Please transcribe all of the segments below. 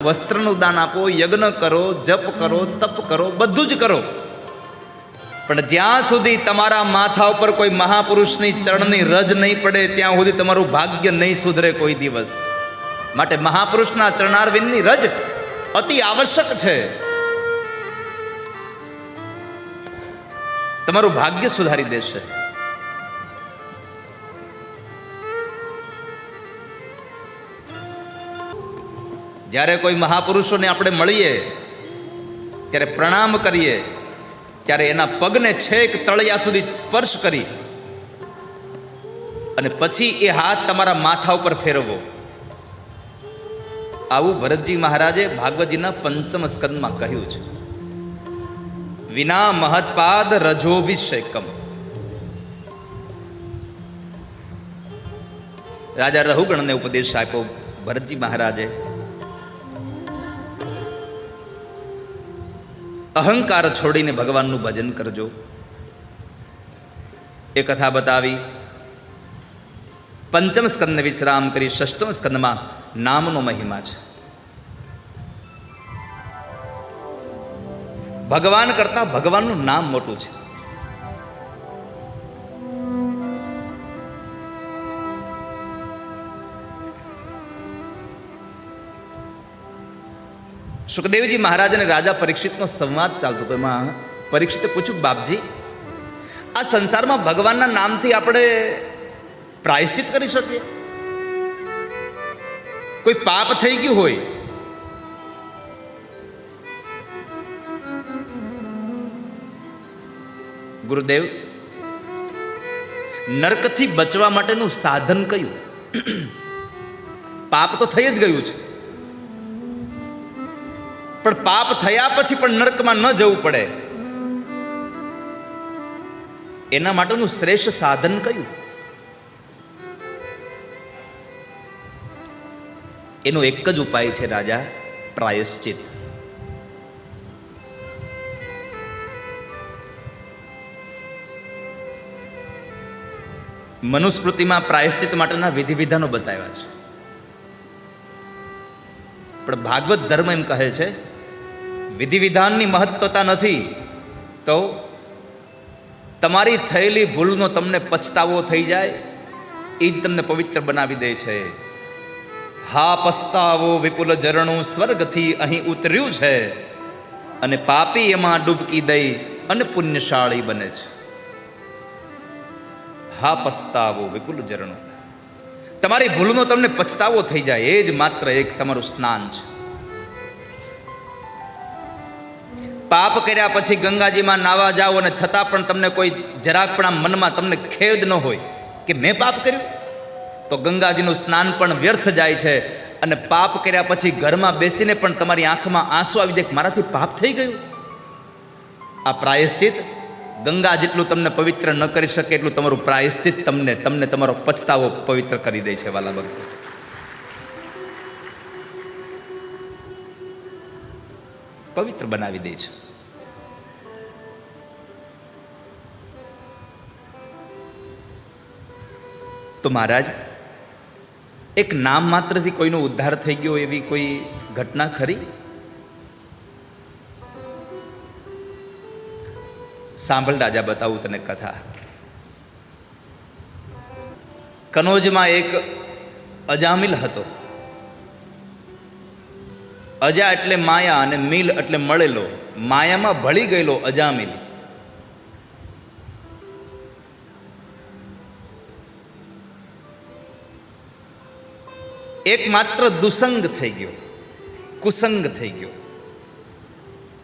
વસ્ત્રનું દાન આપો, યજ્ઞ કરો, જપ કરો, તપ કરો, બધું જ કરો, પણ જ્યાં સુધી તમારા માથા ઉપર કોઈ મહાપુરુષની ચરણની રજ નહીં પડે ત્યાં સુધી તમારું ભાગ્ય નહીં સુધરે કોઈ દિવસ. માટે મહાપુરુષના ચરણારવિંદની રજ અતિ આવશ્યક છે. તમારું ભાગ્ય સુધારી દેશે. જ્યારે કોઈ મહાપુરુષોને આપણે મળીએ ત્યારે પ્રણામ કરીએ, ત્યારે એના પગને છેક તળિયા સુધી સ્પર્શ કરી અને પછી એ હાથ તમારા માથા ઉપર ફેરવો. આવું ભરતજી મહારાજે ભાગવતજીના 5મ સ્કંદમાં કહ્યું છે. વિના મહત્પાદ રજોભિષેકમ. રાજા રહુગણને ઉપદેશ આપ્યો ભરતજી મહારાજે. અહંકાર છોડીને ભગવાનનું ભજન કરજો. એ કથા બતાવી. 5મ સ્કંદને વિશ્રામ કરી 6મ સ્કંદમાં નામનો મહિમા છે. ભગવાન કરતા ભગવાનનું નામ મોટું છે. સુખદેવજી મહારાજ અને રાજા પરીક્ષિતનો સંવાદ ચાલતો હતો. એમાં પરીક્ષિતે પૂછ્યું, બાપજી, આ સંસારમાં ભગવાનના નામથી આપણે પ્રાયશ્ચિત કરી શકીએ? કોઈ પાપ થઈ ગયું હોય, ગુરુદેવ, નરકથી બચવા માટેનું સાધન કયું? પાપ તો થઈ જ ગયું છે, પણ પાપ થયા પછી પણ નરકમાં ન જવું પડે એના માટેનું શ્રેષ્ઠ સાધન કયું? એનો એક જ ઉપાય છે રાજા, પ્રાયશ્ચિત. મનુસ્મૃતિમાં પ્રાયશ્ચિત માટેના વિધિ વિધાનો બતાવ્યા છે, પણ ભાગવત ધર્મ એમ કહે છે વિધિ વિધાનની મહત્વતા નથી, તો તમારી થયેલી ભૂલનો તમને પછતાવો થઈ જાય એ જ તમને પવિત્ર બનાવી દે છે. હા પસ્તાવો વિપુલ ઝરણું સ્વર્ગથી અહીં ઉતર્યું છે, અને પાપી એમાં ડૂબકી દઈ અને પુણ્યશાળી બને છે. હા પસ્તાવો વિપુલ ઝરણું, તમારી ભૂલનો તમને પછતાવો થઈ જાય એ જ માત્ર એક તમારું સ્નાન છે. પાપ કર્યા પછી ગંગાજીમાં નાવા જાઓ અને છતાં પણ તમને કોઈ જરાક પણ મનમાં તમને ખેદ ન હોય કે મેં પાપ કર્યું, તો ગંગાજીનું સ્નાન પણ વ્યર્થ જાય છે. અને પાપ કર્યા પછી ઘરમાં બેસીને પણ તમારી આંખમાં આંસુ આવી જાય કે મારાથી પાપ થઈ ગયું. આ પ્રાયશ્ચિત ગંગા જેટલું તમને પવિત્ર ન કરી શકે એટલું તમારું પ્રાયશ્ચિત તમને તમારો પછતાવો પવિત્ર કરી દે છે. વાલા ભક્તો, પવિત્ર બનાવી દે છે. તો મહારાજ, એક નામ માત્રથી કોઈનો ઉદ્ધાર થઈ ગયો એવી કોઈ ઘટના ખરી? સાંભળ રાજા, બતાવું તને કથા. કનોજમાં એક અજામિલ હતો. અજા એટલે માયા અને મિલ એટલે મળેલો. માયામાં ભળી ગયેલો અજામિલ એક માત્ર દુસંગ થઈ ગયો, કુસંગ થઈ ગયો.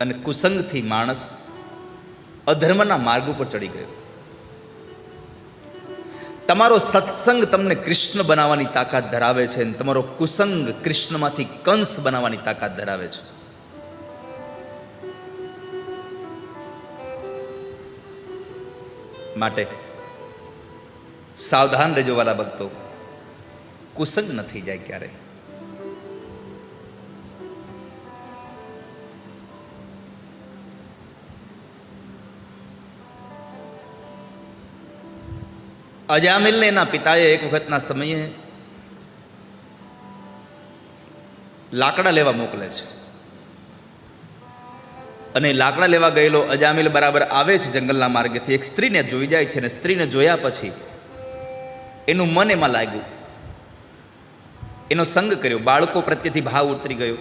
અને કુસંગથી માણસ અધર્મના માર્ગ ઉપર ચડી ગયો. તમારો સત્સંગ તમને કૃષ્ણ બનાવવાની તાકાત ધરાવે છે, અને તમારો કુસંગ કૃષ્ણમાંથી કંસ બનાવવાની તાકાત ધરાવે છે. માટે સાવધાન રહેજો વાલા ભક્તો, કુસંગ ન થઈ જાય ક્યારે. અજામિલને એના પિતાએ એક વખતના સમયે લાકડા લેવા મોકલે છે. અને લાકડા લેવા ગયેલો અજામિલ બરાબર આવે છે જંગલના માર્ગેથી. એક સ્ત્રીને જોઈ જાય છે, અને સ્ત્રીને જોયા પછી એનું મન એમાં લાગ્યું, એનો સંગ કર્યો, બાળકો પ્રત્યેથી ભાવ ઉતરી ગયો.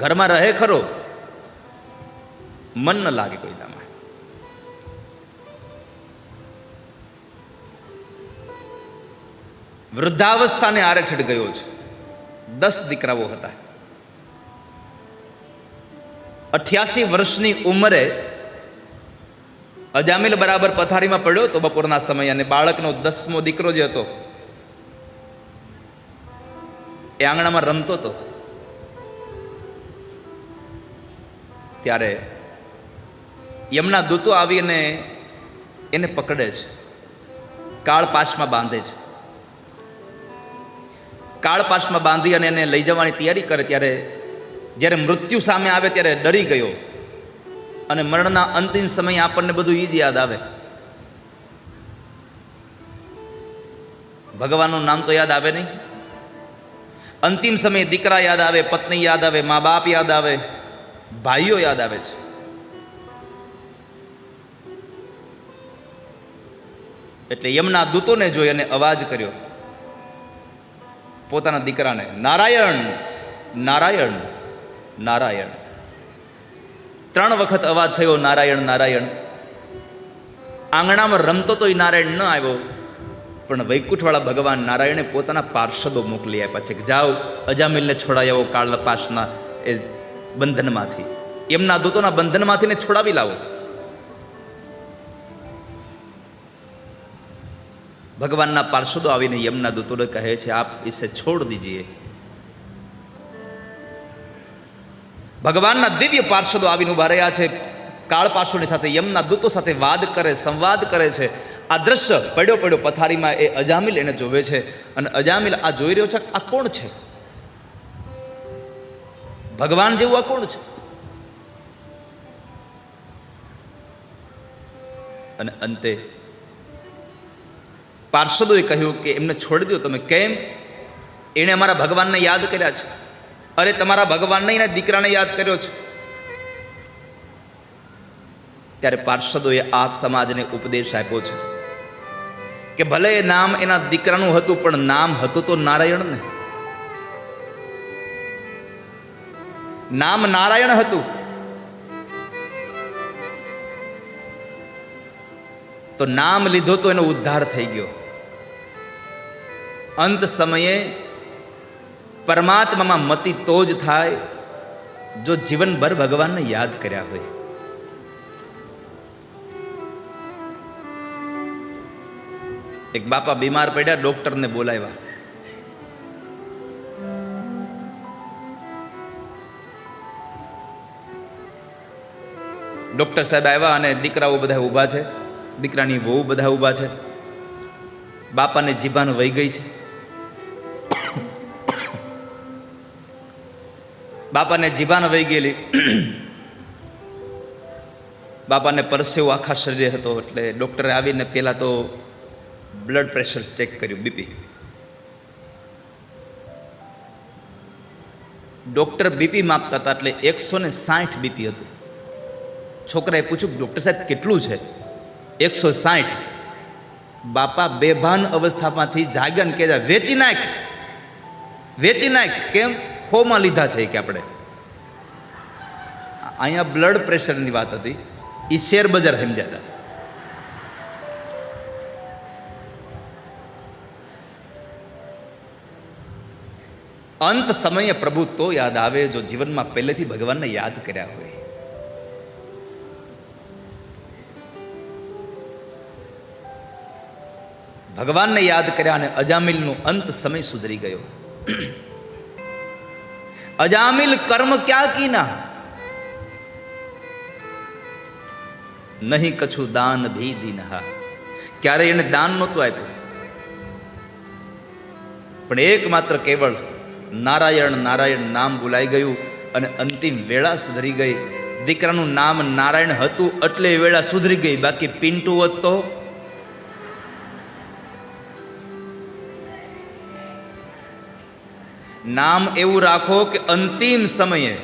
ઘરમાં રહે ખરો, મન ન લાગે કોઈનામાં. વૃદ્ધાવસ્થાને આરેઠેઠ ગયો છે. 10 દીકરાઓ હતા. 88 વર્ષની ઉંમરે અજામિલ બરાબર પથારીમાં પડ્યો તો બપોરના સમયે, અને બાળકનો 10મો દીકરો જે હતો એ આંગણામાં રમતો હતો. ત્યારે યમના દૂતો આવીને એને પકડે છે, કાળપાશમાં બાંધે છે. કાળપાશમાં બાંધી અને એને લઈ જવાની તૈયારી કરે ત્યારે જ્યારે મૃત્યુ સામે આવે ત્યારે ડરી ગયો. અને મરણના અંતિમ સમયે આપણને બધું એ જ યાદ આવે. ભગવાનનું નામ તો યાદ આવે નહીં. અંતિમ સમયે દીકરા યાદ આવે, પત્ની યાદ આવે, મા બાપ યાદ આવે, ભાઈઓ યાદ આવે છે. એટલે યમના દૂતોને જોઈ અને અવાજ કર્યો પોતાના દીકરાને, નારાયણ નારાયણ નારાયણ. 3 વખત અવાજ થયો, નારાયણ નારાયણ. આંગણામાં રમતો તો એ નારાયણ ન આવ્યો, પણ વૈકુંઠવાળા ભગવાન નારાયણે પોતાના પાર્ષદો મોકલી આપ્યા છે કે જાઓ અજામિલને છોડાવી આવો કાળપાશના એ બંધનમાંથી, એમના દૂતોના બંધનમાંથી ને છોડાવી લાવો. ભગવાનના પાર્ષદો આવીને યમના દૂતોને કહે છે આપ ઇસે છોડ દીજીએ. ભગવાનના દિવ્ય પાર્ષદો આવીને ઉભા રહ્યા છે. કાળપાશોની સાથે યમના દૂતો સાથે વાદ કરે, સંવાદ કરે છે. આ દ્રશ્ય પડ્યો પડ્યો પથારીમાં એ અજામિલ એને જોવે છે. અને અજામિલ આ જોઈ રહ્યો છે, આ કોણ છે? ભગવાન જેવું આ કોણ છે? અને અંતે પાર્ષદોએ કહ્યું કે એમને છોડી દો તમે. કેમ? એણે અમારા ભગવાનને યાદ કર્યા છે. અરે તમારા ભગવાનને એના દીકરાને યાદ કર્યો છે. ત્યારે પાર્ષદોએ આપ સમાજને ઉપદેશ આપ્યો છે કે ભલે એ નામ એના દીકરાનું હતું, પણ નામ હતું તો નારાયણ ને. નામ નારાયણ હતું તો નામ લીધો તો એનો ઉદ્ધાર થઈ ગયો. અંત સમયે પરમાત્મામાં મતિ તો જ થાય જો જીવનભર ભગવાનને યાદ કર્યા હોય. એક બાપા બીમાર પડ્યા, ડોક્ટરને બોલાવ્યા. ડોક્ટર સાહેબ આવ્યા અને દીકરાઓ બધા ઊભા છે, દીકરાની વહુ બધા ઊભા છે. બાપાને જીભાન વહી ગઈ છે. બાપાને જીભાન વહી ગયેલી. બાપાને પરસેવો આખા શરીરે હતો. એટલે ડૉક્ટરે આવીને પહેલાં તો બ્લડ પ્રેશર ચેક કર્યું, બીપી. ડૉક્ટર બીપી માપતા હતા એટલે 160 બીપી હતું. છોકરાએ પૂછ્યું ડૉક્ટર સાહેબ કેટલું છે? 160. બાપા બેભાન અવસ્થામાંથી જાગ્યા ને કહેતા વેચી નાખ, વેચી નાખ. કેમ? ખોમાં લીધા છે કે આપણે. અહીંયા બ્લડ પ્રેશરની વાત હતી, એ શેર બજાર સમજાતા. અંત સમયે પ્રભુ તો યાદ આવે જો જીવનમાં પહેલેથી ભગવાનને યાદ કર્યા હોય. ભગવાનને યાદ કર્યા અને અજામિલનું અંત સમય સુધરી ગયો. અજામિલ કર્મ ક્યાં કીના, નહીં કછું દાન ભી દીનહા. ક્યારે એને દાન નહોતું આપ્યું, પણ એકમાત્ર કેવળ નારાયણ નારાયણ નામ બોલાઈ ગયું અને અંતિમ વેળા સુધરી ગઈ. દીકરાનું નામ નારાયણ હતું એટલે વેળા સુધરી ગઈ. બાકી પિન્ટુ હોત તો નામ એવું રાખો કે અંતિમ સમયે